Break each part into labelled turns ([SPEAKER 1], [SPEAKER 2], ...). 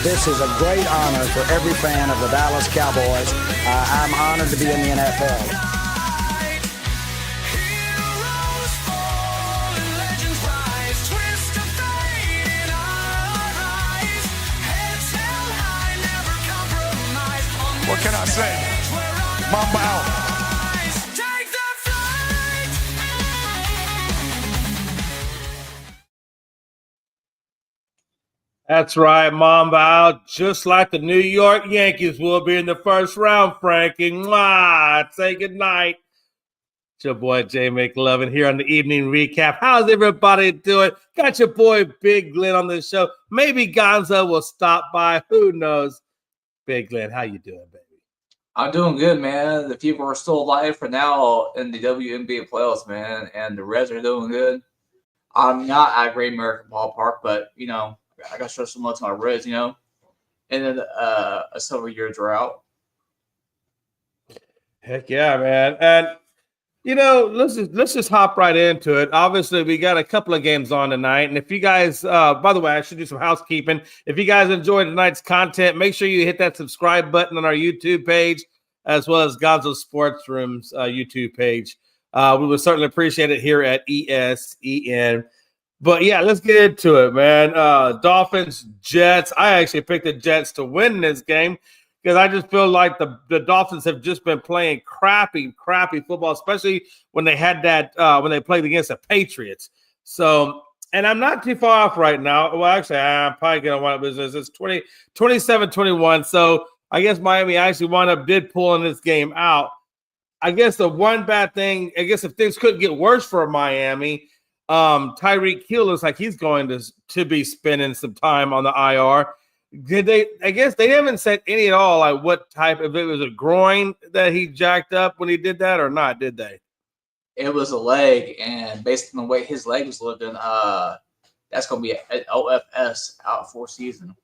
[SPEAKER 1] This is a great honor for every fan of the Dallas Cowboys. I'm honored to be in the NFL.
[SPEAKER 2] What can I say? Mamba out.
[SPEAKER 3] That's right, Mamba out, just like the New York Yankees will be in the first round, Frankie. Mwah! Say goodnight. It's your boy, Jay McLovin, here on the Evening Recap. How's everybody doing? Got your boy, Big Glenn, on the show. Maybe Gonzo will stop by. Who knows? Big Glenn, how you doing, baby?
[SPEAKER 4] I'm doing good, man. The people are still alive for now in the WNBA playoffs, man, and the Reds are doing good. I'm not at Great American Ballpark, but, you know, I got to show some love to my Reds, you know, and then a several-year drought.
[SPEAKER 3] Heck yeah, man. And, you know, let's just hop right into it. Obviously, we got a couple of games on tonight. And if you guys, by the way, I should do some housekeeping. If you guys enjoyed tonight's content, make sure you hit that subscribe button on our YouTube page, as well as Gonzo Sports Room's YouTube page. We would certainly appreciate it here at ESEN. But, yeah, let's get into it, man. Dolphins, Jets. I actually picked the Jets to win this game because I just feel like the Dolphins have just been playing crappy football, especially when they had that when they played against the Patriots. So, and I'm not too far off right now. Well, actually, I'm probably going to wind up business. It's 27-21. So, I guess Miami actually did pulling this game out. I guess the one bad thing, I guess if things could get worse for Miami, Tyreek Hill looks like he's going to be spending some time on the IR. I guess they haven't said any at all, like what type, if it was a groin that he jacked up when he did that or not, did they?
[SPEAKER 4] It was a leg, and based on the way his leg was looking, that's going to be an OFS out for season.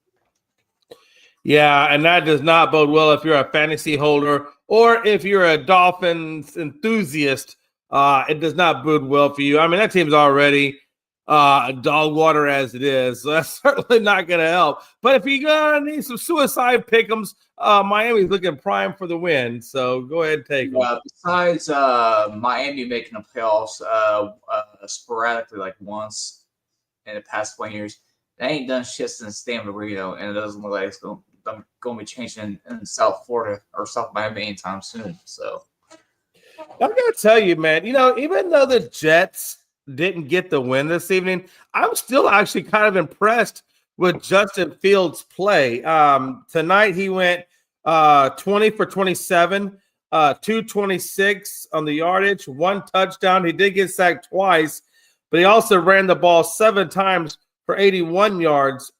[SPEAKER 3] Yeah, and that does not bode well if you're a fantasy holder or if you're a Dolphins enthusiast. It does not bode well for you. I mean, that team's already dog water as it is, so that's certainly not going to help. But if you're going to need some suicide pick'ems, Miami's looking prime for the win. So go ahead and take them.
[SPEAKER 4] Besides Miami making the playoffs sporadically, like once in the past 20 years, they ain't done shit since Dan Marino, and it doesn't look like it's going to be changing in South Florida or South Miami anytime soon. So
[SPEAKER 3] I'm going to tell you, man, you know, even though the Jets didn't get the win this evening, I'm still actually kind of impressed with Justin Fields' play. Tonight he went 20 for 27, 226 on the yardage, 1 touchdown. He did get sacked twice, but he also ran the ball 7 times for 81 yards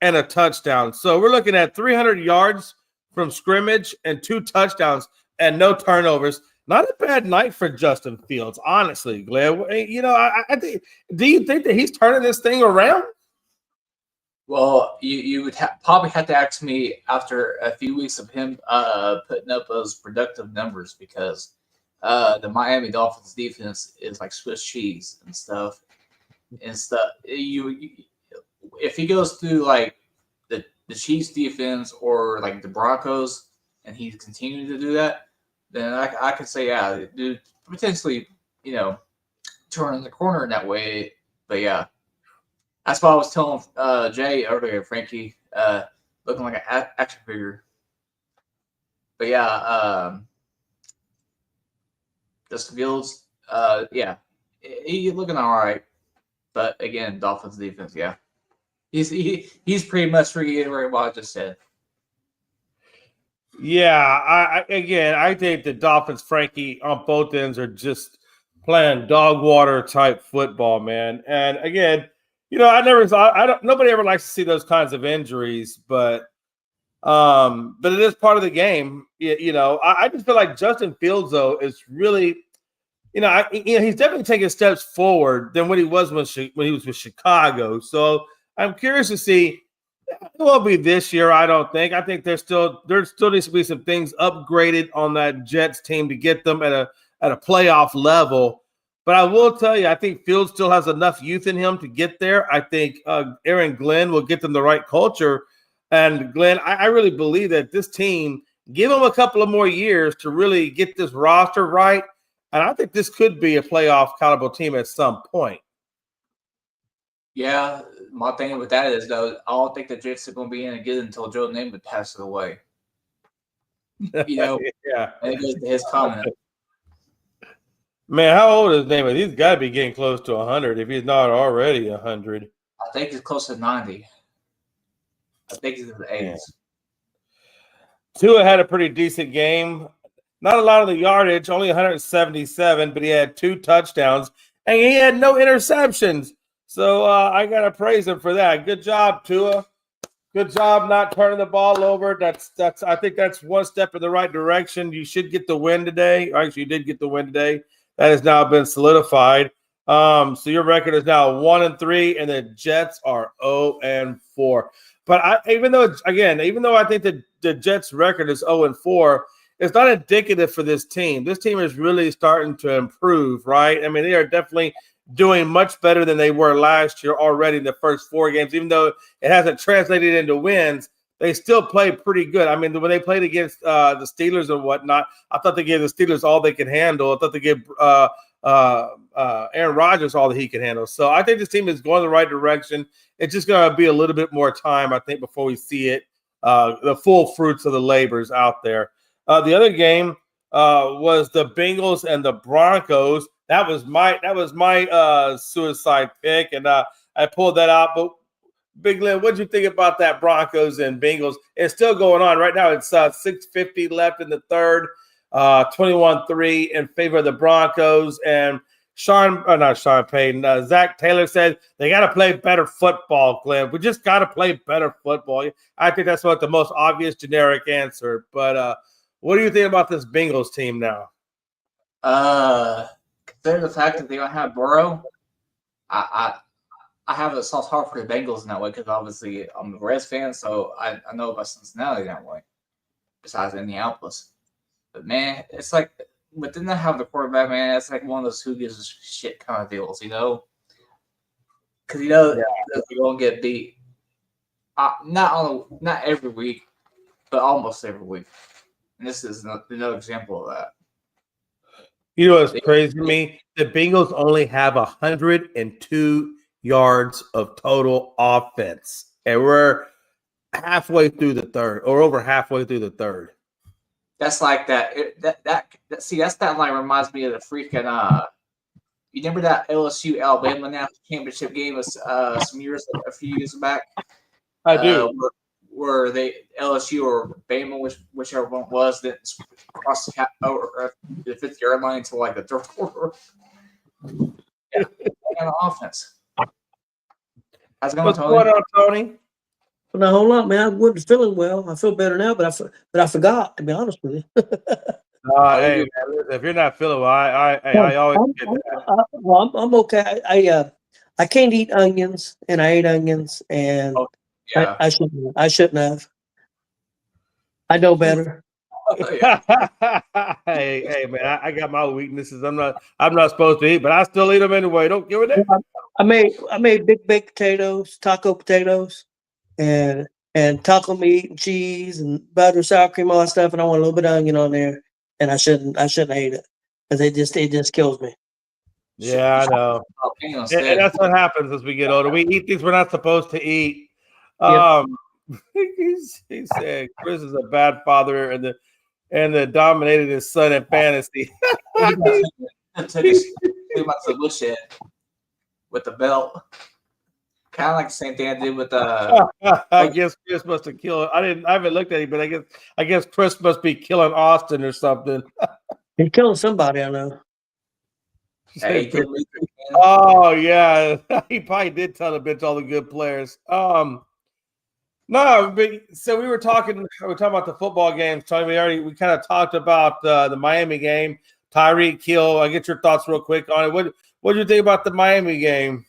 [SPEAKER 3] and a touchdown. So we're looking at 300 yards from scrimmage and 2 touchdowns and no turnovers. Not a bad night for Justin Fields, honestly, Glenn. You know, I think. Do you think that he's turning this thing around?
[SPEAKER 4] Well, you would probably have to ask me after a few weeks of him putting up those productive numbers, because the Miami Dolphins defense is like Swiss cheese and stuff. If he goes through like the Chiefs defense or like the Broncos, and he's continuing to do that, then I could say, yeah, dude, potentially, you know, turning the corner in that way. But yeah, that's what I was telling Jay earlier, Frankie, looking like an action figure. But yeah, Justin Fields, yeah, he's looking all right. But again, Dolphins defense, yeah, he's pretty much reiterating what I just said.
[SPEAKER 3] Yeah, I think the Dolphins, Frankie, on both ends are just playing dog water type football, man. And again, you know, nobody ever likes to see those kinds of injuries, but it is part of the game. You know, I just feel like Justin Fields, though, is really, you know, he's definitely taking steps forward than what he was when he was with Chicago. So I'm curious to see. It won't be this year, I don't think. I think there still needs to be some things upgraded on that Jets team to get them at a playoff level. But I will tell you, I think Fields still has enough youth in him to get there. I think Aaron Glenn will get them the right culture. And Glenn, I really believe that this team, give them a couple of more years to really get this roster right. And I think this could be a playoff caliber team at some point.
[SPEAKER 4] Yeah, my thing with that is, though, I don't think the Jets are going to be any good until Joe Namath passes away.
[SPEAKER 3] Yeah.
[SPEAKER 4] And it goes to his comment.
[SPEAKER 3] Man, how old is Namath? He's got to be getting close to 100 if he's not already 100.
[SPEAKER 4] I think he's close to 90. I think he's in the 80s.
[SPEAKER 3] Tua had a pretty decent game. Not a lot of the yardage, only 177, but he had 2 touchdowns, and he had no interceptions. So I got to praise him for that. Good job, Tua. Good job not turning the ball over. I think that's one step in the right direction. You should get the win today. Actually, you did get the win today. That has now been solidified. So your record is now 1-3, and the Jets are 0-4. But even though I think that the Jets' record is 0-4, it's not indicative for this team. This team is really starting to improve, right? I mean, they are definitely doing much better than they were last year already in the first 4 games. Even though it hasn't translated into wins, they still played pretty good. I mean, when they played against the Steelers and whatnot, I thought they gave the Steelers all they could handle. I thought they gave Aaron Rodgers all that he could handle. So I think this team is going the right direction. It's just going to be a little bit more time, I think, before we see it, the full fruits of the labors out there. The other game was the Bengals and the Broncos. That was my suicide pick, and I pulled that out. But Big Lynn, what did you think about that Broncos and Bengals? It's still going on right now. It's 6:50 left in the third, 21-3 in favor of the Broncos. And Zach Taylor said they got to play better football, Glenn. We just got to play better football. I think that's what the most obvious generic answer. But what do you think about this Bengals team now?
[SPEAKER 4] Considering the fact that they don't have Burrow, I have a soft heart for the Bengals in that way because obviously I'm a Reds fan, so I know about Cincinnati that way, besides Indianapolis. But, man, it's like with them not having the quarterback, man, it's like one of those who gives a shit kind of deals, Because, they're going to get beat. Not every week, but almost every week. And this is another example of that.
[SPEAKER 3] You know what's crazy to me? The Bengals only have 102 yards of total offense, and we're halfway through the third, or over halfway through the third.
[SPEAKER 4] That's like that. See, that's that line reminds me of the freaking. You remember that LSU Alabama national championship game was a few years back.
[SPEAKER 3] I do.
[SPEAKER 4] Where they LSU or Bama, whichever one it was, that crossed the 50-yard line to like the third quarter. Yeah, kind of offense. How's it going,
[SPEAKER 3] What's
[SPEAKER 4] Tony?
[SPEAKER 3] going on, Tony?
[SPEAKER 5] Well, not a whole lot, man. I wasn't feeling well. I feel better now, but I forgot, to be honest with you.
[SPEAKER 3] Hey, man, if you're not feeling well, I always get that.
[SPEAKER 5] I'm okay. I can't eat onions, and I ate onions, and
[SPEAKER 4] Yeah.
[SPEAKER 5] I shouldn't have. I know better.
[SPEAKER 3] Hey, man, I got my weaknesses. I'm not supposed to eat, but I still eat them anyway. Don't give a damn.
[SPEAKER 5] I made big baked potatoes, taco potatoes, and taco meat and cheese and butter, sour cream, all that stuff, and I want a little bit of onion on there, and I shouldn't hate it because it just kills me.
[SPEAKER 3] Yeah, I know. And that's what happens as we get older. We eat things we're not supposed to eat. He said Chris is a bad father and dominated his son in fantasy.
[SPEAKER 4] Took his solution with the belt. Kind of like the same thing I did with
[SPEAKER 3] I guess Chris must have killed. I haven't looked at him, but I guess Chris must be killing Austin or something.
[SPEAKER 5] He's killing somebody, I know.
[SPEAKER 4] Hey,
[SPEAKER 3] oh yeah, he probably did tell the bitch all the good players. No, but so we were talking about the football games, Tony. We kind of talked about the Miami game. Tyreek Hill. I get your thoughts real quick on it. What did you think about the Miami game?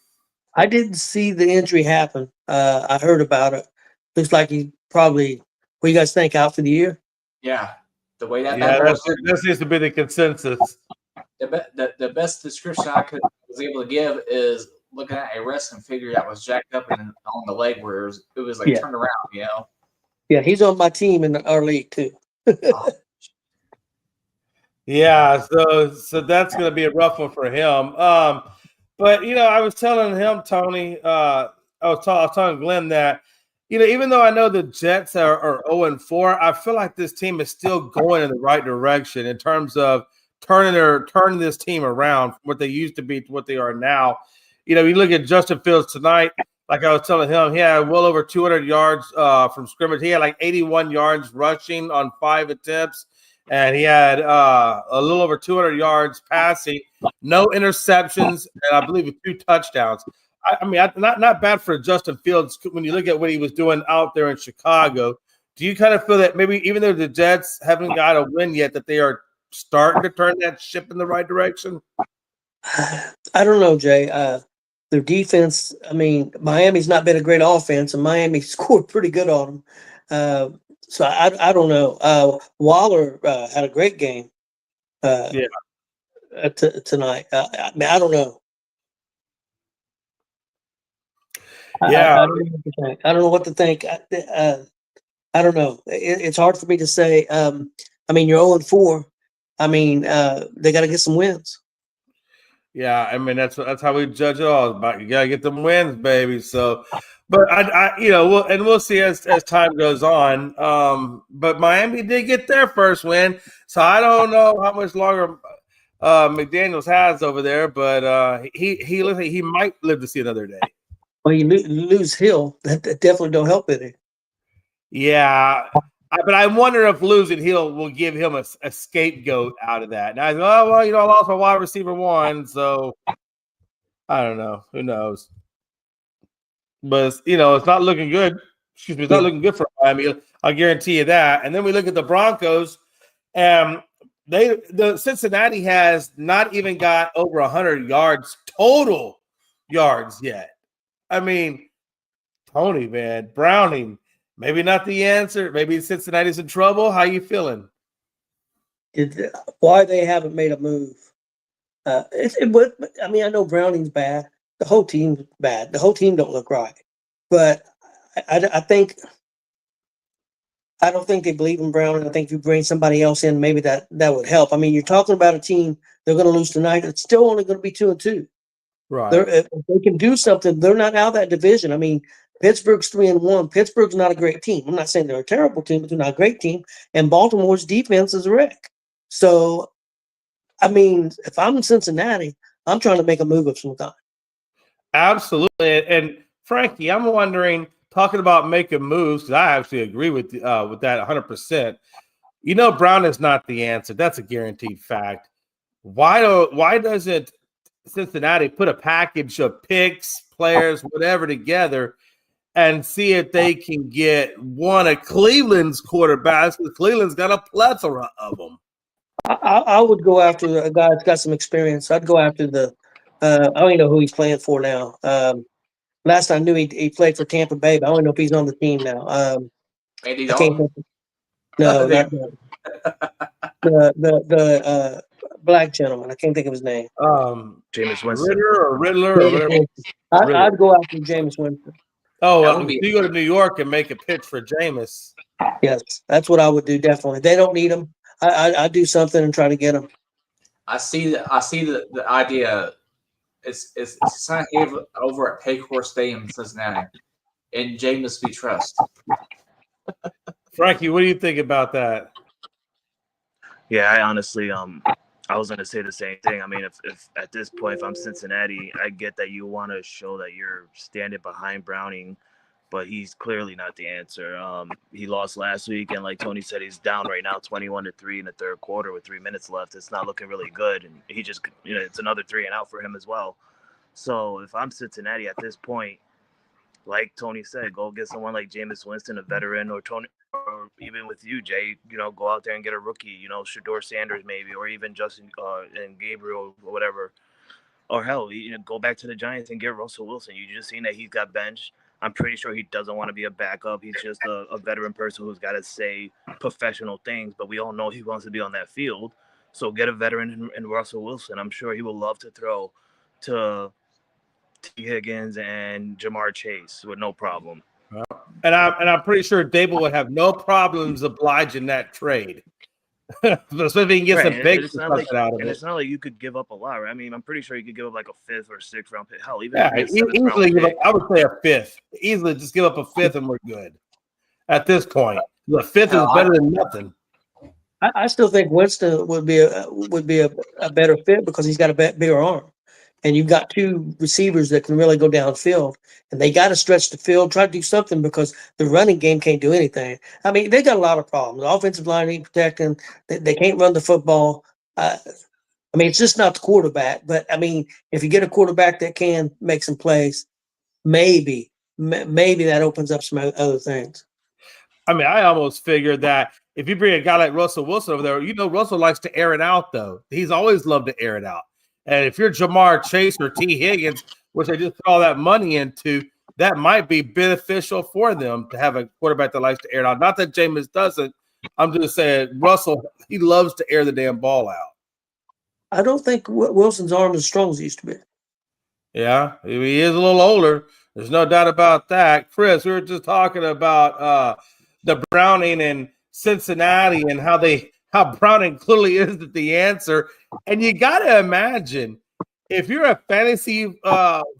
[SPEAKER 5] I didn't see the injury happen. I heard about it. Looks like he probably. What do you guys think, out for the year?
[SPEAKER 4] Yeah, the way that
[SPEAKER 3] that seems to be the consensus.
[SPEAKER 4] The best description I was able to give is looking at a wrestling figure that was jacked up and on the leg where it was like turned around,
[SPEAKER 5] Yeah, he's on my team in our league too.
[SPEAKER 3] Yeah, so that's going to be a rough one for him. But I was telling him, Tony, I was telling Glenn that even though I know the Jets are 0-4, I feel like this team is still going in the right direction in terms of turning this team around from what they used to be to what they are now. You look at Justin Fields tonight. Like I was telling him, he had well over 200 yards from scrimmage. He had like 81 yards rushing on 5 attempts. And he had a little over 200 yards passing, no interceptions, and I believe 2 touchdowns. I mean, not bad for Justin Fields when you look at what he was doing out there in Chicago. Do you kind of feel that maybe even though the Jets haven't got a win yet, that they are starting to turn that ship in the right direction?
[SPEAKER 5] I don't know, Jay. Their defense, I mean, Miami's not been a great offense, and Miami scored pretty good on them. So I don't know. Waller had a great game. Tonight. I mean, I don't know.
[SPEAKER 3] Yeah,
[SPEAKER 5] I don't know what to think. I don't know. It's hard for me to say. I mean, you're 0-4. I mean, they got to get some wins.
[SPEAKER 3] Yeah, I mean that's how we judge it all. About you gotta get them wins, baby. So, but we'll see as time goes on. But Miami did get their first win, so I don't know how much longer McDaniels has over there, but he looks like he might live to see another day.
[SPEAKER 5] Well, you lose Hill, that definitely don't help it.
[SPEAKER 3] Yeah. But I wonder if losing Hill will give him a scapegoat out of that. And I go, I lost my wide receiver 1, so I don't know. Who knows? But it's not looking good. Excuse me, it's not looking good for Miami. I'll guarantee you that. And then we look at the Broncos, and the Cincinnati has not even got over 100 yards total yards yet. I mean, Tony, man, Browning. Maybe not the answer. Maybe Cincinnati's in trouble. How you feeling?
[SPEAKER 5] Why they haven't made a move? I mean, I know Browning's bad. The whole team's bad. The whole team don't look right. But I don't think they believe in Browning. I think if you bring somebody else in, maybe that would help. I mean, you're talking about a team they're going to lose tonight. It's still only going to be 2-2.
[SPEAKER 3] Right.
[SPEAKER 5] If they can do something, they're not out of that division. I mean, Pittsburgh's 3-1. Pittsburgh's not a great team. I'm not saying they're a terrible team, but they're not a great team. And Baltimore's defense is a wreck. So, I mean, if I'm in Cincinnati, I'm trying to make a move of some kind.
[SPEAKER 3] Absolutely. And Frankie, I'm wondering, talking about making moves, because I actually agree with that 100%. Brown is not the answer. That's a guaranteed fact. Why doesn't Cincinnati put a package of picks, players, whatever together and see if they can get one of Cleveland's quarterbacks, because Cleveland's got a plethora of them?
[SPEAKER 5] I would go after a guy that's got some experience. I'd go after I don't even know who he's playing for now. Last I knew he played for Tampa Bay, but I don't know if he's on the team now.
[SPEAKER 4] Andy Dalton?
[SPEAKER 5] No, not the black gentleman. I can't think of his name.
[SPEAKER 6] Jameis Winston.
[SPEAKER 3] Riddler or whatever.
[SPEAKER 5] I'd go after Jameis Winston.
[SPEAKER 3] Oh, you go to New York and make a pitch for Jameis.
[SPEAKER 5] Yes, that's what I would do. Definitely, they don't need him. I do something and try to get him.
[SPEAKER 4] I see the idea. It's signed over at Paycor Stadium in Cincinnati, and Jameis we trust.
[SPEAKER 3] Frankie, what do you think about that?
[SPEAKER 6] Yeah, I honestly, I was going to say the same thing. I mean, if at this point, if I'm Cincinnati, I get that you want to show that you're standing behind Browning, but he's clearly not the answer. He lost last week, and like Tony said, he's down right now 21-3 in the third quarter with 3 minutes left. It's not looking really good, and he just, it's another 3 and out for him as well. So if I'm Cincinnati at this point, like Tony said, go get someone like Jameis Winston, a veteran, or Tony, or even with you, Jay, go out there and get a rookie, Shedeur Sanders maybe, or even Justin and Gabriel or whatever. Or hell, go back to the Giants and get Russell Wilson. You just seen that he's got bench. I'm pretty sure he doesn't want to be a backup. He's just a veteran person who's got to say professional things, but we all know he wants to be on that field. So get a veteran in Russell Wilson. I'm sure he will love to throw to T. Higgins and Jamar Chase with no problem.
[SPEAKER 3] And I'm pretty sure Dable would have no problems obliging that trade. So if he can get some
[SPEAKER 6] and
[SPEAKER 3] big
[SPEAKER 6] it's not like,
[SPEAKER 3] out of
[SPEAKER 6] and
[SPEAKER 3] it.
[SPEAKER 6] it's not like you could give up a lot, right? I mean, I'm pretty sure you could give up like a 5th or 6th round pick. Hell, even
[SPEAKER 3] Yeah,
[SPEAKER 6] a 7th round
[SPEAKER 3] easily give up,
[SPEAKER 6] pick.
[SPEAKER 3] I would say a 5th. Easily just give up a 5th and we're good. At this point, the 5th is better than nothing.
[SPEAKER 5] I still think Winston would be a better fit because he's got a bigger arm, and you've got two receivers that can really go downfield, and they got to stretch the field, try to do something because the running game can't do anything. I mean, they got a lot of problems. The offensive line ain't protecting. They can't run the football. I mean, it's just not the quarterback. But I mean, if you get a quarterback that can make some plays, maybe that opens up some other things.
[SPEAKER 3] I mean, I almost figured that if you bring a guy like Russell Wilson over there, Russell likes to air it out, though. He's always loved to air it out. And if you're Jamar Chase or T. Higgins, which they just put all that money into, that might be beneficial for them to have a quarterback that likes to air it out. Not that Jameis doesn't. I'm just saying Russell, he loves to air the damn ball out.
[SPEAKER 5] I don't think Wilson's arm is as strong as it used to be.
[SPEAKER 3] Yeah, he is a little older. There's no doubt about that. Chris, we were just talking about the Browning and Cincinnati and how Browning clearly is the answer. And you got to imagine if you're a fantasy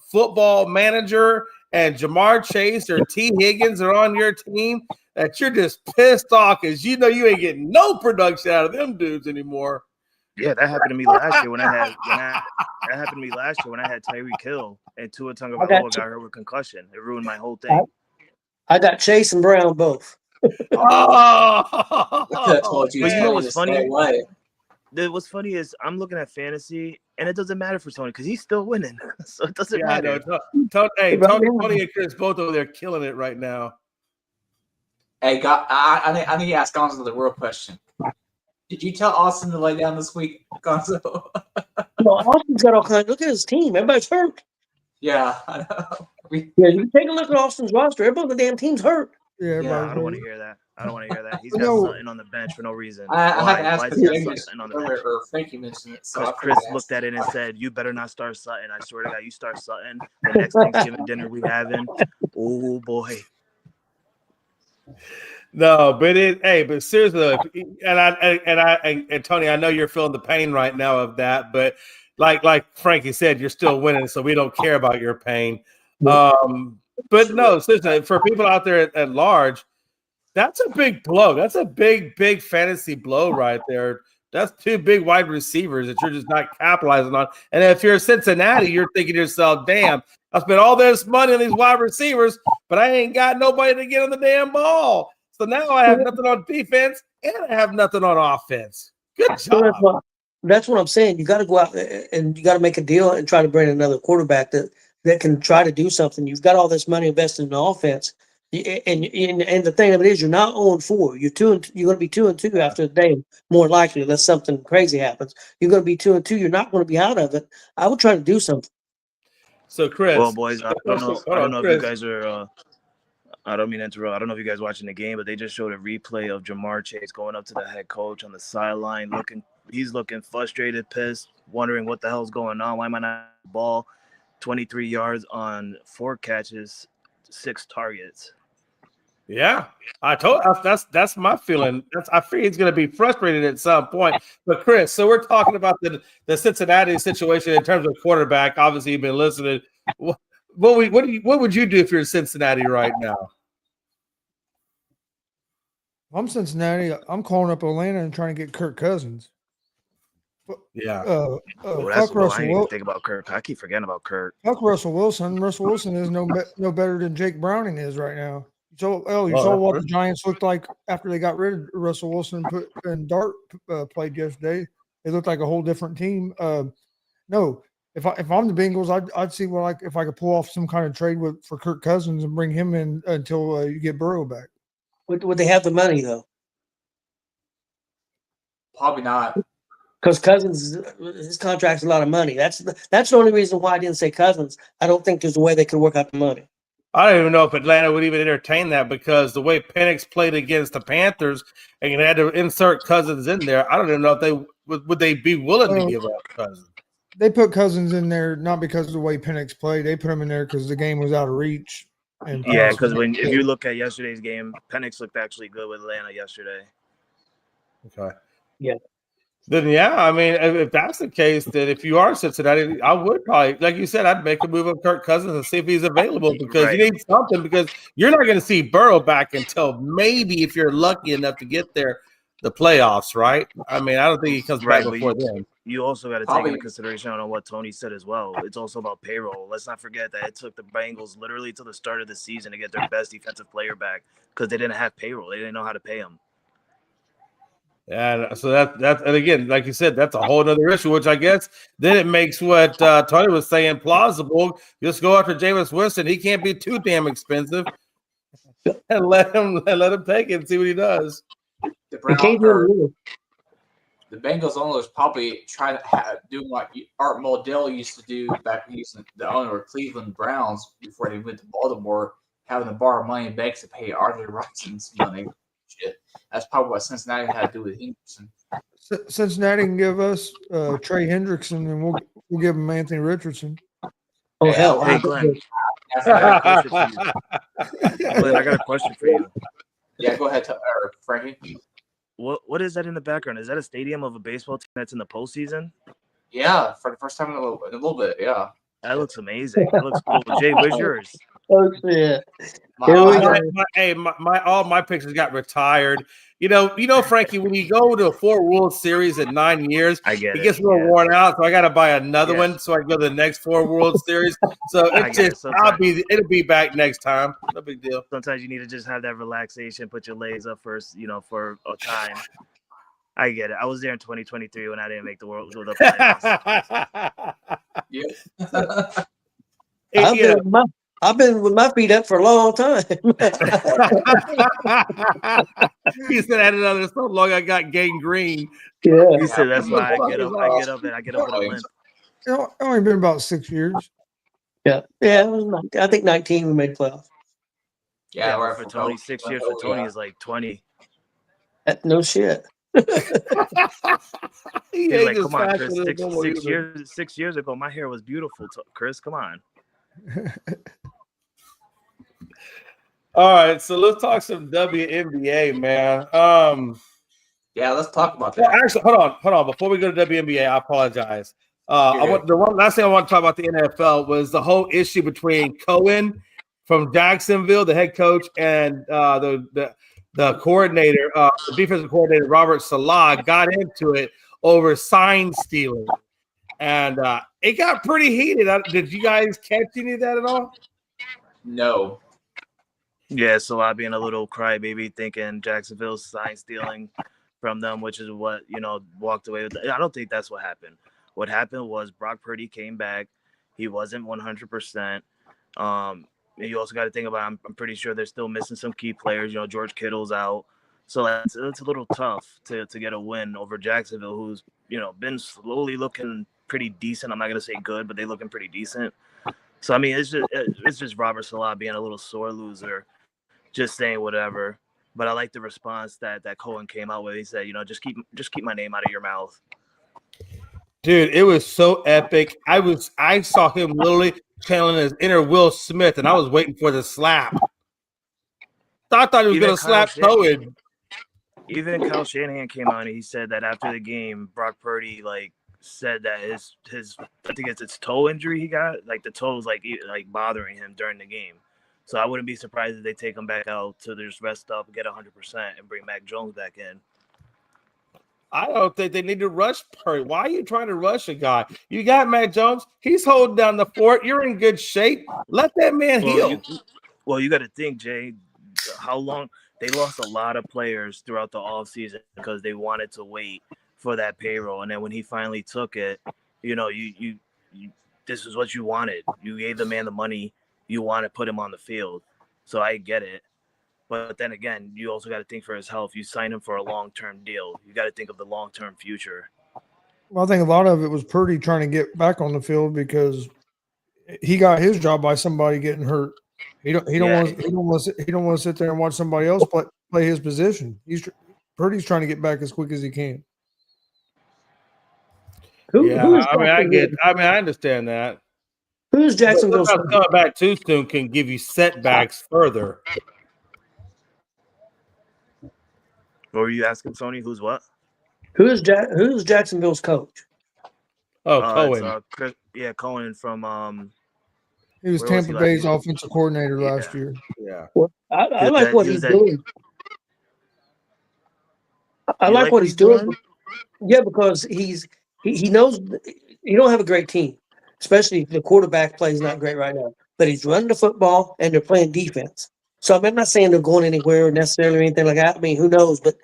[SPEAKER 3] football manager and Jamar Chase or T. Higgins are on your team, that you're just pissed off because you ain't getting no production out of them dudes anymore.
[SPEAKER 6] Yeah, that happened to me last year when I had Tyreek Hill and Tua Tagovailoa got hurt with concussion. It ruined my whole thing.
[SPEAKER 5] I got Chase and Brown both.
[SPEAKER 3] Oh!
[SPEAKER 6] But you know what's funny? What's funny is I'm looking at fantasy, and it doesn't matter for Tony because he's still winning. So it doesn't matter.
[SPEAKER 3] Tony and Chris both over there killing it right now.
[SPEAKER 4] Hey, I need to ask Gonzo the real question. Did you tell Austin to lay down this week, Gonzo?
[SPEAKER 5] No, Austin's got all kinds. Look at his team. Everybody's hurt.
[SPEAKER 4] Yeah, I know.
[SPEAKER 5] Yeah, you take a look at Austin's roster. Everybody on the damn team's hurt.
[SPEAKER 6] I don't want to hear that. He's got Sutton on the bench for no reason.
[SPEAKER 4] I had to ask
[SPEAKER 6] Sutton on the bench?
[SPEAKER 4] or Frankie mentioned it.
[SPEAKER 6] Because Chris looked at it and said, "You better not start Sutton." I swear to God, you start Sutton. The next Thanksgiving dinner we having. Oh boy.
[SPEAKER 3] No, but seriously, and Tony, I know you're feeling the pain right now of that, but like Frankie said, you're still winning, so we don't care about your pain. But no, seriously, for people out there at large, that's a big blow. That's a big fantasy blow right there. That's two big wide receivers that you're just not capitalizing on. And if you're Cincinnati, you're thinking to yourself, damn, I spent all this money on these wide receivers, but I ain't got nobody to get on the damn ball. So now I have nothing on defense and I have nothing on offense. Good job.
[SPEAKER 5] That's what I'm saying. You got to go out and you got to make a deal and try to bring another quarterback that can try to do something. You've got all this money invested in the offense. And the thing of it is, you're not 0-4. You're going to be 2-2 after the day, more likely, unless something crazy happens. You're going to be 2-2. You're not going to be out of it. I would try to do something.
[SPEAKER 3] So, Chris.
[SPEAKER 6] Well, boys, I don't know if you guys are. I don't mean to interrupt. I don't know if you guys watching the game, but they just showed a replay of Jamar Chase going up to the head coach on the sideline, he's looking frustrated, pissed, wondering what the hell's going on. Why am I not the ball? 23 yards on 4 catches, 6 targets.
[SPEAKER 3] Yeah, that's my feeling. I feel he's going to be frustrated at some point. But Chris, so we're talking about the Cincinnati situation in terms of quarterback. Obviously, you've been listening. What would you do if you're Cincinnati right now?
[SPEAKER 7] I'm Cincinnati. I'm calling up Atlanta and trying to get Kirk Cousins.
[SPEAKER 3] Yeah.
[SPEAKER 6] Fuck Russell. I didn't even think about Kirk. I keep forgetting about Kirk.
[SPEAKER 7] Fuck Russell Wilson. Russell Wilson is no better than Jake Browning is right now. You saw what the Giants looked like after they got rid of Russell Wilson and Dart played yesterday. They looked like a whole different team. No, if I'm the Bengals, I'd see if I could pull off some kind of trade for Kirk Cousins and bring him in until you get Burrow back.
[SPEAKER 5] Would they have the money though?
[SPEAKER 4] Probably not.
[SPEAKER 5] Because Cousins, his contract's a lot of money. That's the only reason why I didn't say Cousins. I don't think there's a way they could work out the money.
[SPEAKER 3] I don't even know if Atlanta would even entertain that because the way Penix played against the Panthers and you had to insert Cousins in there, I don't even know if they would they be willing to give up Cousins.
[SPEAKER 7] They put Cousins in there not because of the way Penix played. They put him in there because the game was out of reach. And
[SPEAKER 6] Yeah, because if you look at yesterday's game, Penix looked actually good with Atlanta yesterday.
[SPEAKER 3] Okay.
[SPEAKER 5] Yeah.
[SPEAKER 3] Then I mean, if that's the case, then if you are Cincinnati, I would probably, like you said, I'd make a move on Kirk Cousins and see if he's available because you need something because you're not going to see Burrow back until maybe if you're lucky enough to get there, the playoffs, right? I mean, I don't think he comes back before then.
[SPEAKER 6] You also got to take into consideration on what Tony said as well. It's also about payroll. Let's not forget that it took the Bengals literally till the start of the season to get their best defensive player back because they didn't have payroll. They didn't know how to pay him.
[SPEAKER 3] And so that and again, like you said, that's a whole other issue, which I guess then it makes what Tony was saying plausible. Just go after Jameis Winston. He can't be too damn expensive. And let him take it and see what he does.
[SPEAKER 4] The Bengals owners probably try to do what Art Modell used to do back when he was the owner of Cleveland Browns before they went to Baltimore, having to borrow money in banks to pay Arthur Robinson's money. Shit. That's probably what Cincinnati had to do with Henderson.
[SPEAKER 7] Cincinnati can give us Trey Hendrickson, and we'll give him Anthony Richardson.
[SPEAKER 5] Oh hell!
[SPEAKER 6] Hey, Glenn. Glenn, I got a question for you.
[SPEAKER 4] Yeah, go ahead, Frankie.
[SPEAKER 6] What is that in the background? Is that a stadium of a baseball team that's in the postseason?
[SPEAKER 4] Yeah, for the first time in a little bit. Yeah,
[SPEAKER 6] that looks amazing. That looks cool. Jay, where's yours?
[SPEAKER 5] Oh shit!
[SPEAKER 3] All my pictures got retired. You know, Frankie, when you go to a 4 World Series in 9 years, it gets a little worn out. So I got to buy another one so I can go to the next 4 World Series. So it'll be back next time. No big deal.
[SPEAKER 6] Sometimes you need to just have that relaxation, put your legs up first, for a time. I get it. I was there in 2023 when I didn't make the World Playoffs.
[SPEAKER 3] Yeah.
[SPEAKER 5] I've been with my feet up for a long time.
[SPEAKER 3] He said, "I had another so long I got gangrene."
[SPEAKER 5] Yeah,
[SPEAKER 6] he said that's why I get up with a limp.
[SPEAKER 7] It's only been about 6 years.
[SPEAKER 5] Yeah. I think 19 we made playoffs.
[SPEAKER 4] Yeah,
[SPEAKER 6] for Tony, 6 years for Tony is like 20.
[SPEAKER 5] No shit.
[SPEAKER 6] He's like, come on, Chris. 6 years ago, my hair was beautiful. Chris, come on.
[SPEAKER 3] All right, so let's talk some WNBA, man.
[SPEAKER 4] Yeah, let's talk about that.
[SPEAKER 3] Well, actually, hold on. Before we go to WNBA, I apologize. Last thing I want to talk about the NFL was the whole issue between Cohen from Jacksonville, the head coach, and the coordinator, the defensive coordinator, Robert Salah, got into it over sign stealing. And it got pretty heated. Did you guys catch any of that at all?
[SPEAKER 4] No.
[SPEAKER 6] Yeah, Salah being a little crybaby, thinking Jacksonville's sign stealing from them, which is what, walked away with. I don't think that's what happened. What happened was Brock Purdy came back. He wasn't 100%. You also got to think about, I'm pretty sure they're still missing some key players. George Kittle's out. So it's a little tough to get a win over Jacksonville, who's, been slowly looking pretty decent. I'm not going to say good, but they're looking pretty decent. So, I mean, it's just Robert Salah being a little sore loser, just saying whatever. But I like the response that Cohen came out with. He said, just keep my name out of your mouth.
[SPEAKER 3] Dude, it was so epic. I saw him literally channeling his inner Will Smith, and I was waiting for the slap. I thought he was going to slap Cohen.
[SPEAKER 6] Even Kyle Shanahan came out and he said that after the game, Brock Purdy said that his I think it's his toe injury he got, the toe was like bothering him during the game. So I wouldn't be surprised if they take him back out to just rest up, get 100%, and bring Mac Jones back in.
[SPEAKER 3] I don't think they need to rush Purdy. Why are you trying to rush a guy? You got Mac Jones. He's holding down the fort. You're in good shape. Let that man heal.
[SPEAKER 6] You got to think, Jay, how long they lost a lot of players throughout the offseason because they wanted to wait for that payroll. And then when he finally took it, you this is what you wanted. You gave the man the money. You want to put him on the field. So I get it. But then again, you also got to think for his health. You signed him for a long-term deal. You got to think of the long-term future.
[SPEAKER 7] Well, I think a lot of it was Purdy trying to get back on the field because he got his job by somebody getting hurt. He don't want to sit there and watch somebody else play his position. Purdy's trying to get back as quick as he can.
[SPEAKER 3] I understand that.
[SPEAKER 5] Who's Jacksonville's
[SPEAKER 3] Sometimes coming back too soon can give you setbacks further.
[SPEAKER 6] What were you asking, Tony? Who's what?
[SPEAKER 5] Who's Jacksonville's coach?
[SPEAKER 3] Oh,
[SPEAKER 6] It's,
[SPEAKER 3] Cohen.
[SPEAKER 6] Cohen from
[SPEAKER 7] He was
[SPEAKER 6] Where was he
[SPEAKER 7] Tampa
[SPEAKER 6] last
[SPEAKER 7] Bay's
[SPEAKER 6] year?
[SPEAKER 7] offensive coordinator
[SPEAKER 6] Yeah.
[SPEAKER 7] last year.
[SPEAKER 3] Yeah.
[SPEAKER 5] Well, I
[SPEAKER 6] He
[SPEAKER 5] like
[SPEAKER 6] was
[SPEAKER 5] what
[SPEAKER 6] he
[SPEAKER 5] he's
[SPEAKER 6] was at-
[SPEAKER 5] doing. I
[SPEAKER 6] You
[SPEAKER 5] like what he's doing. Yeah, because he knows you don't have a great team, especially if the quarterback plays not great right now. But he's running the football and they're playing defense. So I'm not saying they're going anywhere necessarily or anything like that. I mean, who knows? But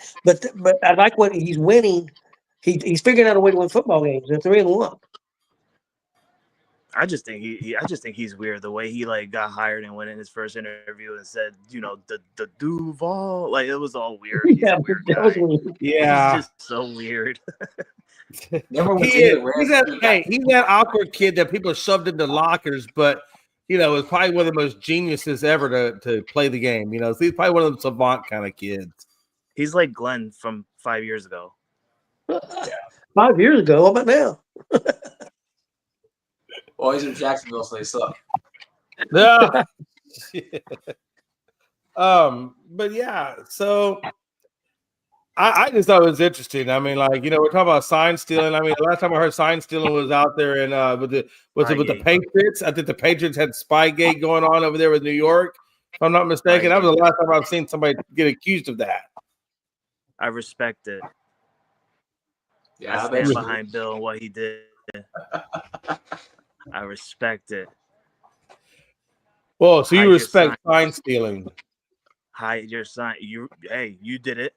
[SPEAKER 5] I like what he's winning. He's figuring out a way to win football games. They're 3-1.
[SPEAKER 6] I just think he's weird the way he like got hired and went in his first interview and said, the Duval, like it was all weird. He's a weird
[SPEAKER 5] that
[SPEAKER 6] guy.
[SPEAKER 5] was weird.
[SPEAKER 3] Yeah.
[SPEAKER 6] He's just so weird.
[SPEAKER 4] Never was
[SPEAKER 3] He's
[SPEAKER 4] anywhere.
[SPEAKER 3] that awkward kid that people shoved into lockers, but is probably one of the most geniuses ever to play the game. So he's probably one of them savant kind of kids.
[SPEAKER 6] He's like Glenn from 5 years ago.
[SPEAKER 5] 5 years ago. What about now?
[SPEAKER 4] Well, he's in Jacksonville, so they suck.
[SPEAKER 3] Yeah. But yeah, so I just thought it was interesting. I mean, like, we're talking about sign stealing. I mean, the last time I heard sign stealing was out there in with the Patriots. I think the Patriots had Spygate going on over there with New York. If I'm not mistaken, that was the last time I've seen somebody get accused of that.
[SPEAKER 6] I respect it.
[SPEAKER 4] Yeah,
[SPEAKER 6] I stand behind Bill and what he did. I respect it.
[SPEAKER 3] Well, so you
[SPEAKER 6] Hide your
[SPEAKER 3] respect
[SPEAKER 6] sign.
[SPEAKER 3] sign stealing.
[SPEAKER 6] Hide your sign. You did it.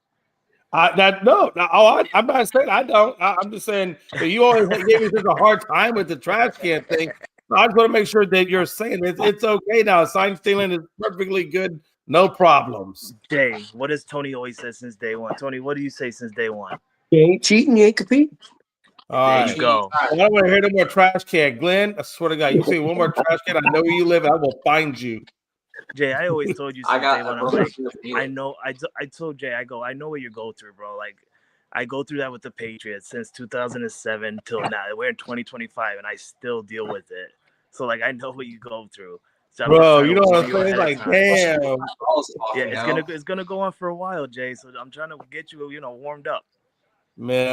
[SPEAKER 3] I'm not saying I don't. I'm just saying that you always gave me such a hard time with the trash can thing. I just want to make sure that you're saying it's okay now. Sign stealing is perfectly good, no problems.
[SPEAKER 6] Jay, what has Tony always said since day one? Tony, what do you say since day one?
[SPEAKER 5] You ain't cheating. You ain't competing.
[SPEAKER 3] All
[SPEAKER 6] There
[SPEAKER 3] right.
[SPEAKER 6] you go.
[SPEAKER 3] I don't want to hear no more trash can. Glenn, I swear to God, you say one more trash can, I know where you live, I will find you.
[SPEAKER 6] Jay, I always told you since
[SPEAKER 4] I got
[SPEAKER 6] day one. I'm like, I know. I told Jay, I know what you go through, bro. Like, I go through that with the Patriots since 2007 till now. We're in 2025, and I still deal with it. So, like, I know what you go through. So I'm
[SPEAKER 3] Bro,
[SPEAKER 6] just
[SPEAKER 3] you
[SPEAKER 6] trying
[SPEAKER 3] know
[SPEAKER 6] to
[SPEAKER 3] what I'm
[SPEAKER 6] warn you
[SPEAKER 3] saying?
[SPEAKER 6] ahead
[SPEAKER 3] Like,
[SPEAKER 6] of time.
[SPEAKER 3] damn.
[SPEAKER 6] Yeah, it's gonna go on for a while, Jay. So I'm trying to get you, warmed up.
[SPEAKER 3] Man,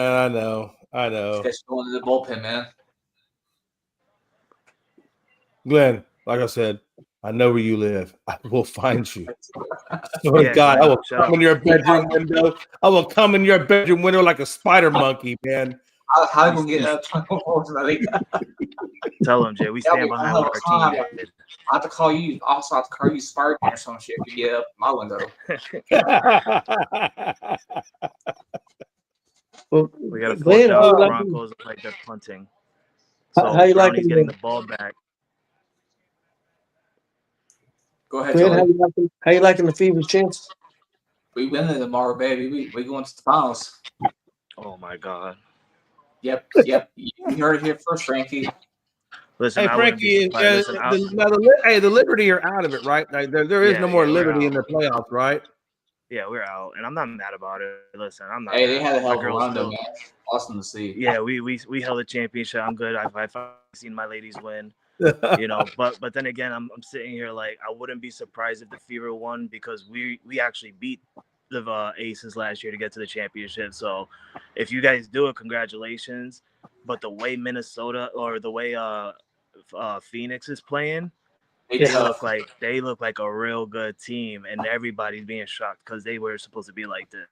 [SPEAKER 3] I know.
[SPEAKER 4] Just going to the bullpen, man.
[SPEAKER 3] Glenn, like I said, I know where you live. I will find you. Oh
[SPEAKER 6] Yeah,
[SPEAKER 3] God, I will
[SPEAKER 6] shut
[SPEAKER 3] come
[SPEAKER 6] up.
[SPEAKER 3] in your bedroom window. I will come in your bedroom window like a spider monkey, man.
[SPEAKER 4] How are we gonna get that?
[SPEAKER 6] Tell him, Jay. We stand behind what our team did.
[SPEAKER 4] I have to call you. Also, I have to call you Spartan or some shit to get up my window.
[SPEAKER 5] Well,
[SPEAKER 6] We got to float
[SPEAKER 5] Glenn,
[SPEAKER 6] down
[SPEAKER 5] how
[SPEAKER 6] the
[SPEAKER 5] you like
[SPEAKER 6] Broncos like they're punting. So
[SPEAKER 5] How you
[SPEAKER 6] Brownie's
[SPEAKER 5] liking
[SPEAKER 6] getting
[SPEAKER 5] the-
[SPEAKER 6] the ball back.
[SPEAKER 4] Go ahead,
[SPEAKER 5] Glenn,
[SPEAKER 4] Joey.
[SPEAKER 5] how you liking the Fever's chances?
[SPEAKER 4] We win it tomorrow, baby. We going to the finals.
[SPEAKER 6] Oh my God.
[SPEAKER 4] Yep. You heard it here first, Frankie.
[SPEAKER 6] Listen,
[SPEAKER 3] Hey,
[SPEAKER 6] I wouldn't
[SPEAKER 3] Frankie,
[SPEAKER 6] be surprised. Listen,
[SPEAKER 3] the Liberty are out of it, right? Like, there is
[SPEAKER 6] Yeah,
[SPEAKER 3] no more
[SPEAKER 6] yeah, we're
[SPEAKER 3] Liberty
[SPEAKER 6] out.
[SPEAKER 3] in the playoffs, right?
[SPEAKER 6] yeah, we're out, and I'm not mad about it. Listen, I'm not.
[SPEAKER 4] Hey, they
[SPEAKER 6] mad.
[SPEAKER 4] had a hell
[SPEAKER 6] My
[SPEAKER 4] of a
[SPEAKER 6] girl's
[SPEAKER 4] run, though,
[SPEAKER 6] still-
[SPEAKER 4] man. Awesome to see.
[SPEAKER 6] Yeah, we held a championship. I'm good. I've seen my ladies win. But then again, I'm sitting here like I wouldn't be surprised if the Fever won because we actually beat the Aces last year to get to the championship. So if you guys do it, congratulations. But the way Minnesota or the way Phoenix is playing,
[SPEAKER 4] They
[SPEAKER 6] they look like a real good team, and everybody's being shocked because they were supposed to be like this.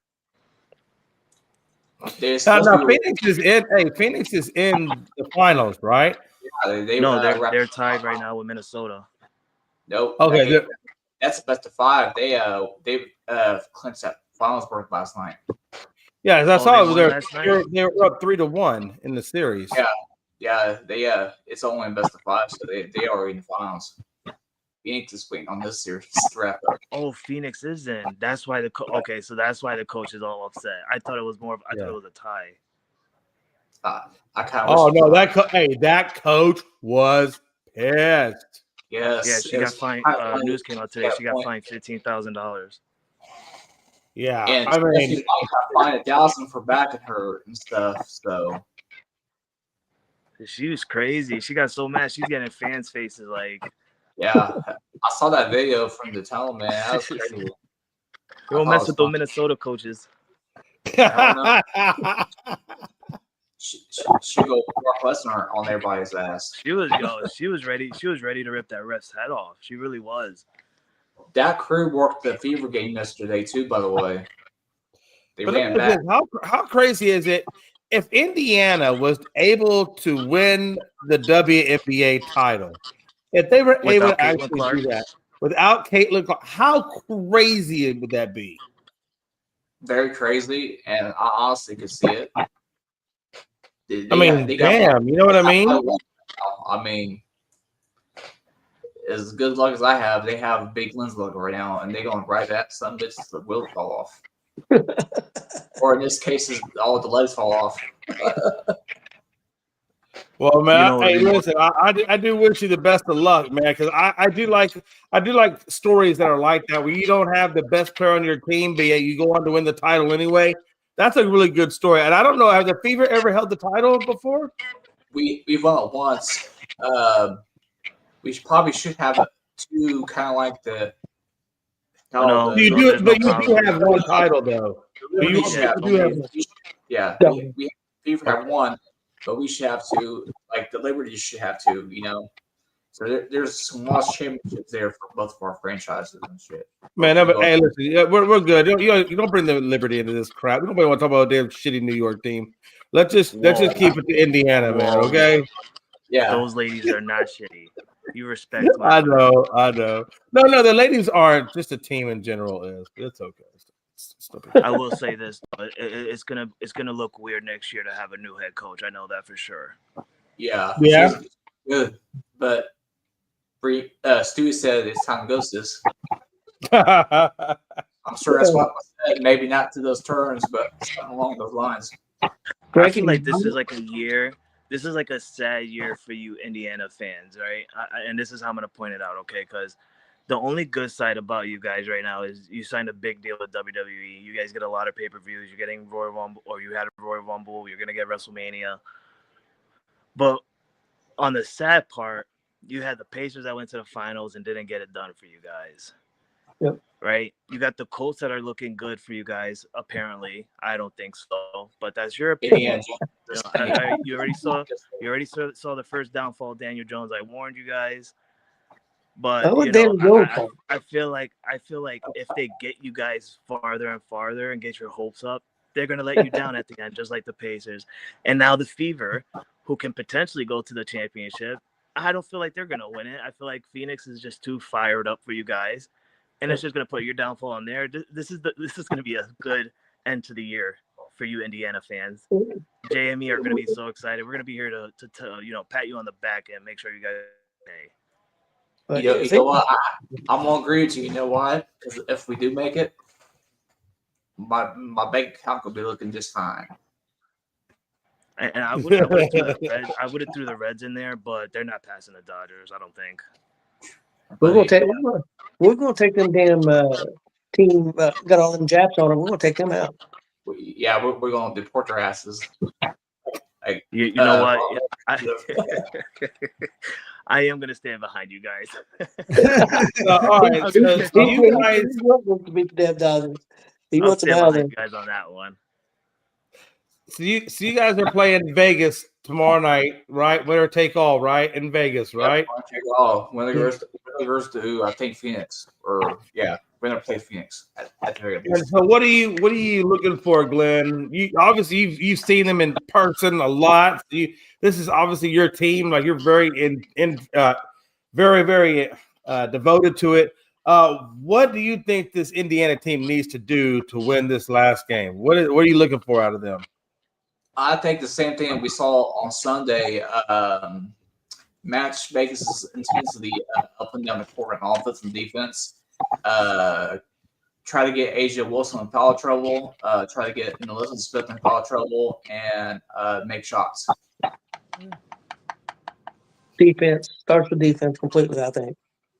[SPEAKER 4] They're supposed
[SPEAKER 3] No,
[SPEAKER 4] to be-
[SPEAKER 3] Phoenix is in. Hey, Phoenix is in the finals, right?
[SPEAKER 6] They're tied right now with Minnesota.
[SPEAKER 4] Nope.
[SPEAKER 3] Okay,
[SPEAKER 4] That's the best of 5. They clinched that finals berth last night.
[SPEAKER 3] yeah, that's
[SPEAKER 6] Oh,
[SPEAKER 3] all.
[SPEAKER 6] they won last night?
[SPEAKER 3] They were up 3-1 in the series.
[SPEAKER 4] Yeah. It's only in best of 5, so they are in the finals. Phoenix is waiting on this series to wrap up.
[SPEAKER 6] Oh, Phoenix is in. That's why so that's why the coach is all upset. I thought it was more of. I thought it was a tie.
[SPEAKER 4] I kind of.
[SPEAKER 3] Oh no, that coach was pissed.
[SPEAKER 4] Yes.
[SPEAKER 6] Yeah, she got fined. News came out today. She got fined $15,000.
[SPEAKER 3] Yeah,
[SPEAKER 4] And
[SPEAKER 3] I mean,
[SPEAKER 4] she got fined $1,000 for backing her and stuff. So
[SPEAKER 6] She was crazy. She got so mad. She's getting fans' faces like.
[SPEAKER 4] Yeah, I saw that video from the town, man. That was crazy.
[SPEAKER 6] Don't mess with those Minnesota coaches.
[SPEAKER 4] She go Northwestern on everybody's ass.
[SPEAKER 6] She was ready. She was ready to rip that ref's head off. She really was.
[SPEAKER 4] That crew worked the Fever game yesterday too, by the way. They ran back.
[SPEAKER 3] How crazy is it if Indiana was able to win the WNBA title? If they were able to actually do that without Caitlin Clark, how crazy would that be?
[SPEAKER 4] Very crazy, and I honestly could see it.
[SPEAKER 3] They damn, you know what I mean?
[SPEAKER 4] I mean, as good luck as I have, they have big lens luck right now, and they're going right at some bitches the wheels fall off. Or in this case, all the legs fall off.
[SPEAKER 3] Well, man, hey, listen, I do wish you the best of luck, man, because I do like stories that are like that, where you don't have the best player on your team, but yet you go on to win the title anyway. That's a really good story. And I don't know, have the Fever ever held the title before?
[SPEAKER 4] We've won it once. We probably should have two, kind of like the.
[SPEAKER 3] You do have one title though.
[SPEAKER 4] We Fever have one. But we should have two, like the Liberty should have two, you know. So there's some lost championships there for both of our franchises and shit.
[SPEAKER 3] Man, no, but hey, listen, we're good. You don't bring the Liberty into this crap. We don't want to talk about a damn shitty New York team. Let's just keep it to Indiana, man. Okay.
[SPEAKER 6] Yeah, those ladies are not shitty. You respect.
[SPEAKER 3] I know. No, the ladies aren't. Just the team in general is. It's okay.
[SPEAKER 6] I will say this, but it's gonna look weird next year to have a new head coach. I know that for sure.
[SPEAKER 4] Yeah. Good, but Stewie said it's time to ghost this. I'm sure that's what I said. Maybe not to those terms, but something along those lines.
[SPEAKER 6] I feel like this is like a year. This is like a sad year for you Indiana fans, right? And this is how I'm gonna point it out, okay? Because the only good side about you guys right now is you signed a big deal with WWE. You guys get a lot of pay-per-views. You're getting Royal Rumble, or you had a Royal Rumble. You're going to get WrestleMania. But on the sad part, you had the Pacers that went to the finals and didn't get it done for you guys.
[SPEAKER 5] Yep.
[SPEAKER 6] Right? You got the Colts that are looking good for you guys, apparently. I don't think so, but that's your opinion. You already saw the first downfall of Daniel Jones. I warned you guys. But I feel like if they get you guys farther and farther and get your hopes up, they're gonna let you down at the end, just like the Pacers. And now the Fever, who can potentially go to the championship, I don't feel like they're gonna win it. I feel like Phoenix is just too fired up for you guys, and it's just gonna put your downfall on there. This is gonna be a good end to the year for you Indiana fans. JME are gonna be so excited. We're gonna be here to pat you on the back and make sure you guys pay.
[SPEAKER 4] You know what? I'm gonna agree with you. You know why? Because if we do make it, my bank account will be looking just fine.
[SPEAKER 6] And I would have threw the Reds in there, but they're not passing the Dodgers. I don't think.
[SPEAKER 5] We're gonna take them damn team got all them Japs on them. We're gonna take them out.
[SPEAKER 4] Yeah, we're gonna deport their asses.
[SPEAKER 6] You know what? I am going to stand behind you guys.
[SPEAKER 3] All right. So you guys
[SPEAKER 5] want to beat the damn Dodgers. He wants them out there.
[SPEAKER 6] Guys on that one.
[SPEAKER 3] So you guys are playing Vegas tomorrow night, right? Winner take all, right? In Vegas, right?
[SPEAKER 4] Winner take all. Winner goes to I think Phoenix, winner plays Phoenix at the very least.
[SPEAKER 3] So what are you looking for, Glenn? You've seen them in person a lot. This is obviously your team. Like you're very very devoted to it. What do you think this Indiana team needs to do to win this last game? What are you looking for out of them?
[SPEAKER 4] I think the same thing we saw on Sunday. Match Vegas' intensity up and down the court on offense and defense. Try to get Asia Wilson in foul trouble. Try to get Elizabeth Smith in foul trouble and make shots.
[SPEAKER 5] Defense starts with defense completely. I think.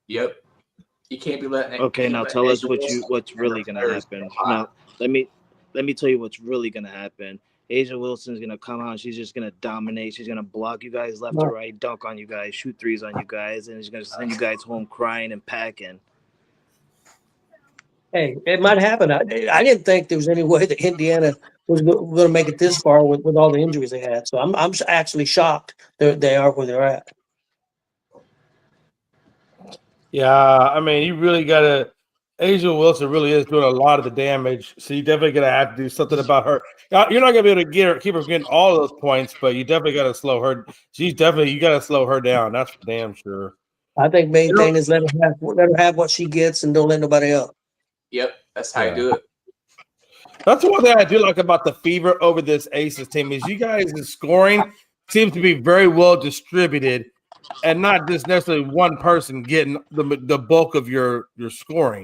[SPEAKER 4] Yep. You can't be letting.
[SPEAKER 6] Okay, now tell us what's really going to happen. Now, let me tell you what's really going to happen. Asia Wilson's gonna come out and she's just gonna dominate. She's gonna block you guys left to right, dunk on you guys, shoot threes on you guys, and she's gonna send you guys home crying and packing.
[SPEAKER 5] Hey, it might happen. I didn't think there was any way that Indiana was going to make it this far with all the injuries they had. So I'm actually shocked they are where they're at.
[SPEAKER 3] Yeah, I mean, you really got to. Asia Wilson really is doing a lot of the damage, so you definitely gonna have to do something about her. Now, you're not gonna be able to keep her getting all of those points, but you definitely got to slow her. You got to slow her down. That's for damn sure.
[SPEAKER 5] I think main thing is let her have what she gets and don't let nobody else.
[SPEAKER 4] Yep, that's how you do it.
[SPEAKER 3] That's one thing I do like about the Fever over this Aces team is you guys' scoring seems to be very well distributed, and not just necessarily one person getting the bulk of your scoring.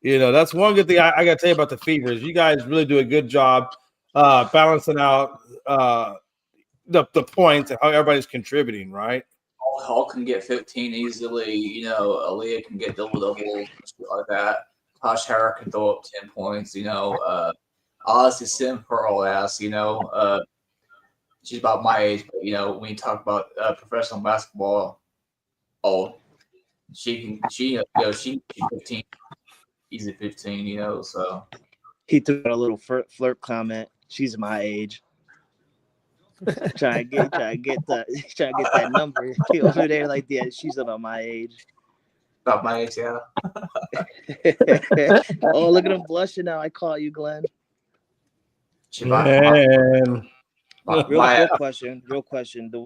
[SPEAKER 3] You know, that's one good thing I got to tell you about the Fever is you guys really do a good job balancing out the points and how everybody's contributing, right?
[SPEAKER 4] Hall can get 15 easily. You know, Aaliyah can get double-double, like that. Tosh Harris can throw up 10 points. You know, Odyssey Sim Pearl ass. You know, she's about my age, but you know, when you talk about professional basketball, she can 15, easy 15. You know, so
[SPEAKER 6] He threw out a little flirt comment. She's my age. trying to get that number. He over there like, yeah, she's about my age.
[SPEAKER 4] about my age, yeah.
[SPEAKER 6] Oh, look at him blushing now. I caught you, Glenn.
[SPEAKER 3] Man.
[SPEAKER 6] Real question.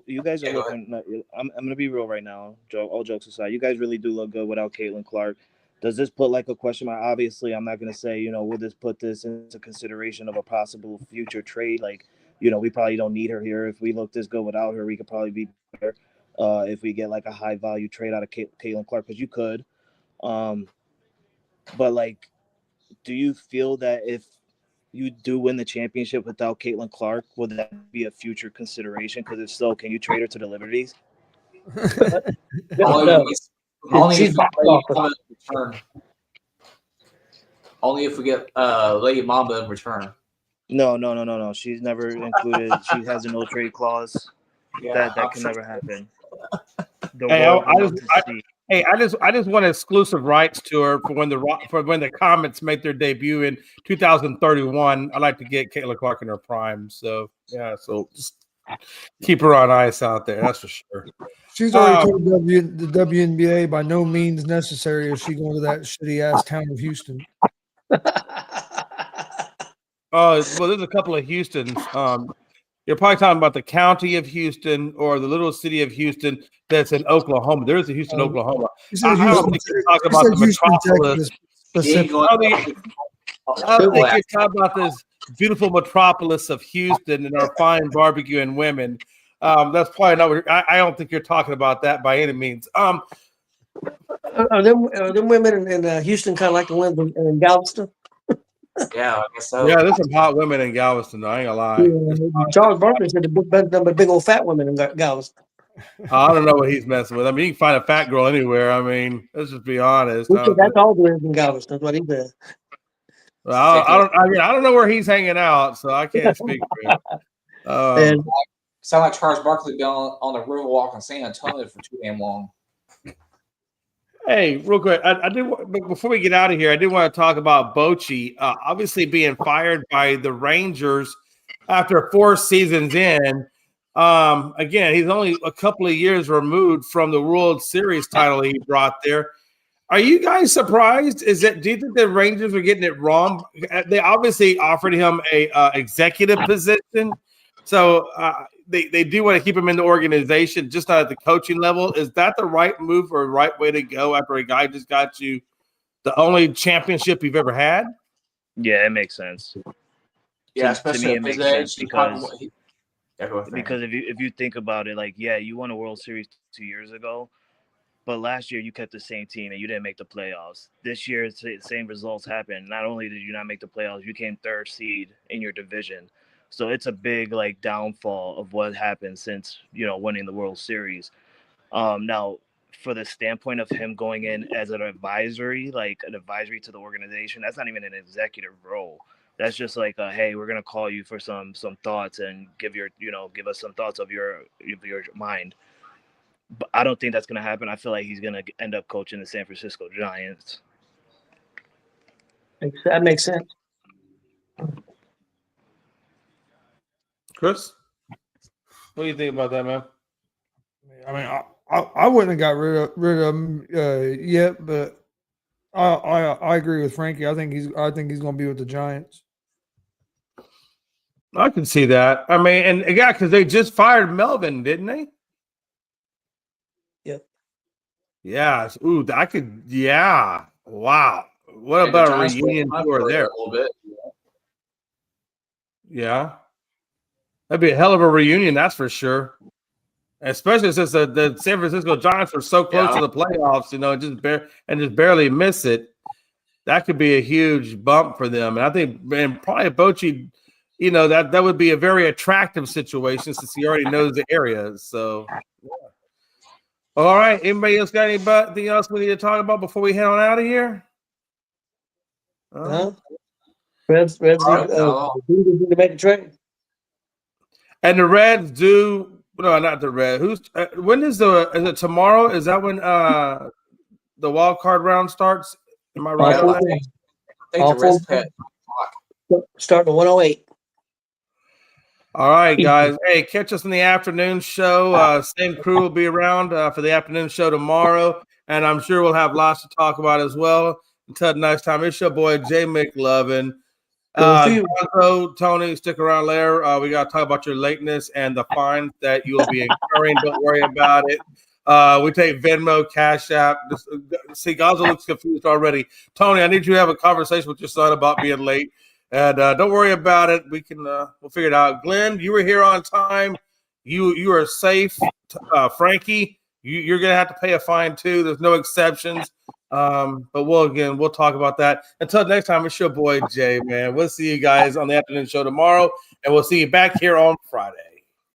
[SPEAKER 6] You guys are looking. I'm gonna be real right now. All jokes aside, you guys really do look good without Caitlin Clark. Does this put like a question mark? Obviously, I'm not gonna say, you know, will this put this into consideration of a possible future trade? Like, you know, we probably don't need her here. If we look this good without her, we could probably be better. If we get like a high value trade out of Caitlin Clark, because you could. But like, do you feel that if you do win the championship without Caitlin Clark, would that be a future consideration? Because if so, can you trade her to the Liberties?
[SPEAKER 4] Only if we get Lady Mamba in return.
[SPEAKER 6] No. She's never included. She has a no trade clause.
[SPEAKER 4] Yeah,
[SPEAKER 6] that can never happen.
[SPEAKER 3] I just want exclusive rights to her for when the Comets make their debut in 2031. I'd like to get Caitlin Clark in her prime. So yeah, so just keep her on ice out there. That's for sure.
[SPEAKER 7] She's already told the WNBA by no means necessary is she going to that shitty ass town of Houston.
[SPEAKER 3] Well, there's a couple of Houstons. You're probably talking about the county of Houston or the little city of Houston that's in Oklahoma. There is a Houston, Oklahoma. I don't think you're talking about the metropolis. I don't think you're talking about this beautiful metropolis of Houston and our fine barbecuing women. That's probably not what I don't think you're talking about that by any means.
[SPEAKER 5] Are them women in Houston kind of like the ones in Galveston?
[SPEAKER 4] Yeah, I guess so.
[SPEAKER 3] Yeah, there's some hot women in Galveston, though. I ain't gonna lie.
[SPEAKER 5] Yeah, Charles Barkley said the big old fat women in Galveston.
[SPEAKER 3] I don't know what he's messing with. I mean, you can find a fat girl anywhere. I mean, let's just be honest.
[SPEAKER 5] That's all there is in Galveston. That's what he said.
[SPEAKER 3] I don't know where he's hanging out, so I can't speak for him.
[SPEAKER 4] Sound like Charles Barkley been on the Riverwalk in San Antonio for too damn long.
[SPEAKER 3] Hey, real quick, I did before we get out of here, I did want to talk about Bochy, obviously being fired by the Rangers after 4 seasons in. Again, he's only a couple of years removed from the World Series title he brought there. Are you guys surprised? Do you think the Rangers are getting it wrong? They obviously offered him a executive position, so they do want to keep him in the organization, just not at the coaching level. Is that the right move or right way to go after a guy just got you the only championship you've ever had?
[SPEAKER 6] Yeah, it makes sense.
[SPEAKER 4] Yeah,
[SPEAKER 6] especially to me, it makes sense because if you think about it, like, yeah, you won a World Series 2 years ago, but last year you kept the same team and you didn't make the playoffs. This year, the same results happened. Not only did you not make the playoffs, you came 3rd seed in your division. So it's a big downfall of what happened since, winning the World Series. Now, for the standpoint of him going in as an advisory, to the organization, that's not even an executive role. That's just like, hey, we're gonna call you for some thoughts and give us some thoughts of your mind. But I don't think that's gonna happen. I feel like he's gonna end up coaching the San Francisco Giants.
[SPEAKER 5] That makes sense.
[SPEAKER 3] Chris, what do you think about that, man?
[SPEAKER 7] I mean, I wouldn't have got rid of him yet, but I agree with Frankie. I think he's going to be with the Giants.
[SPEAKER 3] I can see that. I mean, and yeah, because they just fired Melvin, didn't they?
[SPEAKER 5] Yep.
[SPEAKER 3] Yeah. Ooh, I could. Yeah. Wow. What about a reunion tour there?
[SPEAKER 4] A little bit.
[SPEAKER 3] Yeah. That'd be a hell of a reunion, that's for sure. Especially since the San Francisco Giants were so close to the playoffs, just barely miss it. That could be a huge bump for them. And I think, and probably Bochy, that would be a very attractive situation since he already knows the area. So, yeah. All right. Anybody else got anything else we need to talk about before we head on out of here?
[SPEAKER 5] Reds need to make a trade.
[SPEAKER 3] And the Reds do. No, not the Reds. When is it tomorrow? Is that when the wild card round starts? Am I right?
[SPEAKER 4] I think the Reds pet
[SPEAKER 5] starting at 108.
[SPEAKER 3] All right, guys. Hey, catch us in the afternoon show. Same crew will be around for the afternoon show tomorrow, and I'm sure we'll have lots to talk about as well. Until next time, it's your boy Jay McLovin. Tony, stick around there. We got to talk about your lateness and the fines that you will be incurring. Don't worry about it. We take Venmo, Cash App. See, Gonzo looks confused already. Tony, I need you to have a conversation with your son about being late. And don't worry about it. We can we'll figure it out. Glenn, you were here on time. You are safe. Frankie, you're gonna have to pay a fine too. There's no exceptions. But we'll talk about that. Until next time, it's your boy Jay, man. We'll see you guys on the afternoon show tomorrow, and we'll see you back here on Friday.